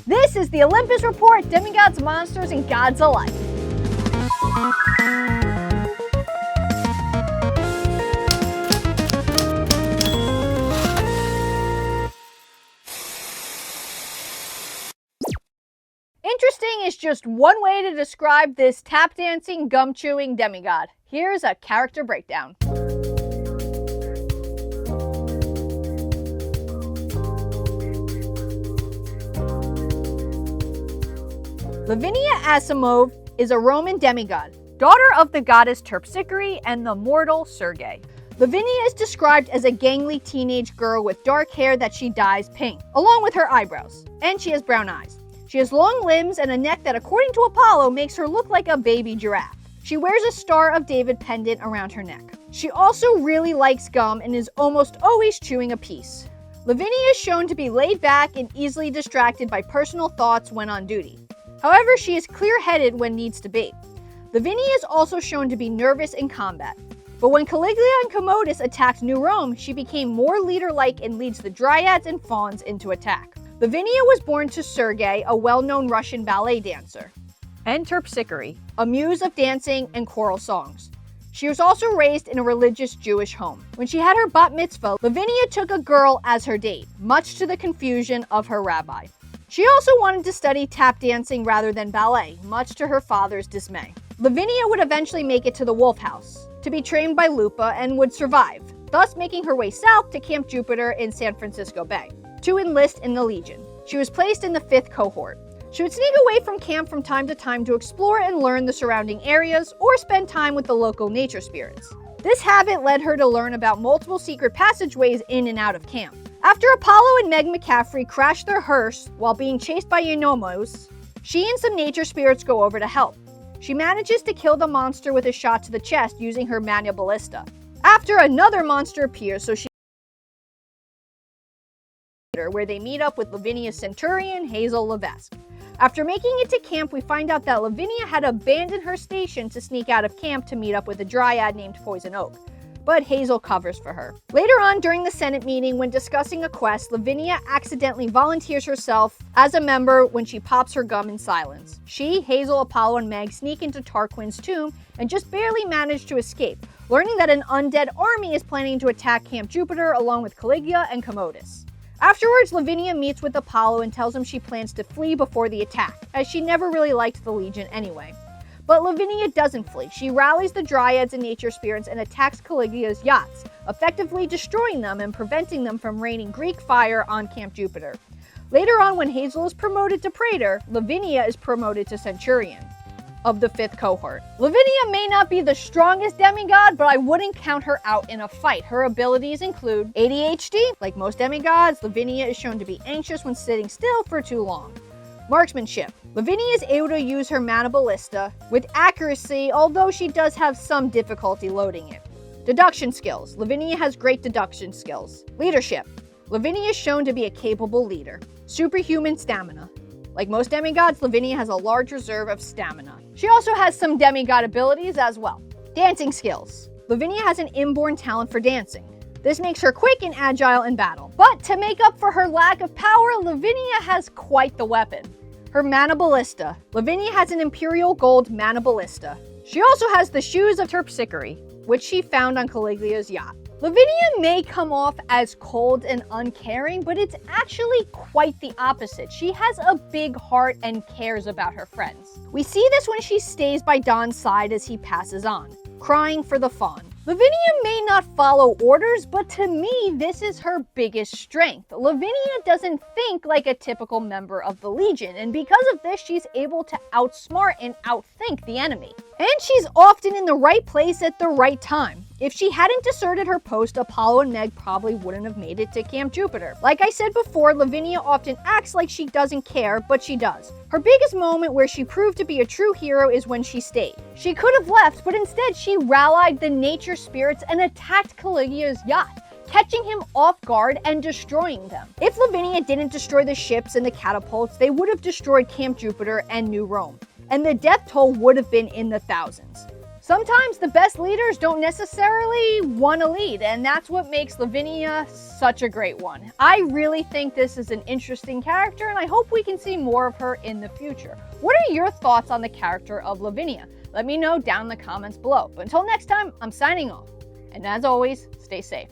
This is the Olympus Report, demigods, monsters, and gods alike. Interesting is just one way to describe this tap-dancing, gum-chewing demigod. Here's a character breakdown. Lavinia Asimov is a Roman demigod, daughter of the goddess Terpsichore and the mortal Sergei. Lavinia is described as a gangly teenage girl with dark hair that she dyes pink, along with her eyebrows, and she has brown eyes. She has long limbs and a neck that, according to Apollo, makes her look like a baby giraffe. She wears a Star of David pendant around her neck. She also really likes gum and is almost always chewing a piece. Lavinia is shown to be laid back and easily distracted by personal thoughts when on duty. However, she is clear-headed when needs to be. Lavinia is also shown to be nervous in combat. But when Caligula and Commodus attacked New Rome, she became more leader-like and leads the Dryads and Fauns into attack. Lavinia was born to Sergei, a well-known Russian ballet dancer, and Terpsichore, a muse of dancing and choral songs. She was also raised in a religious Jewish home. When she had her bat mitzvah, Lavinia took a girl as her date, much to the confusion of her rabbi. She also wanted to study tap dancing rather than ballet, much to her father's dismay. Lavinia would eventually make it to the Wolf House to be trained by Lupa and would survive, thus making her way south to Camp Jupiter in San Francisco Bay to enlist in the Legion. She was placed in the 5th cohort. She would sneak away from camp from time to time to explore and learn the surrounding areas or spend time with the local nature spirits. This habit led her to learn about multiple secret passageways in and out of camp. After Apollo and Meg McCaffrey crash their hearse while being chased by Eunomos, she and some nature spirits go over to help. She manages to kill the monster with a shot to the chest using her Mana Ballista. After another monster appears, so she where they meet up with Lavinia's Centurion, Hazel Levesque. After making it to camp, we find out that Lavinia had abandoned her station to sneak out of camp to meet up with a dryad named Poison Oak, but Hazel covers for her. Later on during the Senate meeting, when discussing a quest, Lavinia accidentally volunteers herself as a member when she pops her gum in silence. She, Hazel, Apollo, and Meg sneak into Tarquin's tomb and just barely manage to escape, learning that an undead army is planning to attack Camp Jupiter along with Caligula and Commodus. Afterwards, Lavinia meets with Apollo and tells him she plans to flee before the attack, as she never really liked the Legion anyway. But Lavinia doesn't flee. She rallies the Dryads and nature spirits and attacks Caligula's yachts, effectively destroying them and preventing them from raining Greek fire on Camp Jupiter. Later on, when Hazel is promoted to Praetor, Lavinia is promoted to Centurion of the 5th cohort. Lavinia may not be the strongest demigod, but I wouldn't count her out in a fight. Her abilities include ADHD. Like most demigods, Lavinia is shown to be anxious when sitting still for too long. Marksmanship. Lavinia is able to use her Mana Ballista with accuracy, although she does have some difficulty loading it. Deduction skills. Lavinia has great deduction skills. Leadership. Lavinia is shown to be a capable leader. Superhuman stamina. Like most demigods, Lavinia has a large reserve of stamina. She also has some demigod abilities as well. Dancing skills. Lavinia has an inborn talent for dancing. This makes her quick and agile in battle. But to make up for her lack of power, Lavinia has quite the weapon. Her Mana Ballista. Lavinia has an Imperial Gold Mana Ballista. She also has the Shoes of Terpsichore, which she found on Caligula's yacht. Lavinia may come off as cold and uncaring, but it's actually quite the opposite. She has a big heart and cares about her friends. We see this when she stays by Don's side as he passes on, crying for the fawn. Lavinia may not follow orders, but to me, this is her biggest strength. Lavinia doesn't think like a typical member of the Legion, and because of this, she's able to outsmart and outthink the enemy. And she's often in the right place at the right time. If she hadn't deserted her post, Apollo and Meg probably wouldn't have made it to Camp Jupiter. Like I said before, Lavinia often acts like she doesn't care, but she does. Her biggest moment where she proved to be a true hero is when she stayed. She could have left, but instead she rallied the nature spirits and attacked Caligula's yacht, catching him off guard and destroying them. If Lavinia didn't destroy the ships and the catapults, they would have destroyed Camp Jupiter and New Rome, and the death toll would have been in the thousands. Sometimes the best leaders don't necessarily want to lead, and that's what makes Lavinia such a great one. I really think this is an interesting character, and I hope we can see more of her in the future. What are your thoughts on the character of Lavinia? Let me know down in the comments below. But until next time, I'm signing off. And as always, stay safe.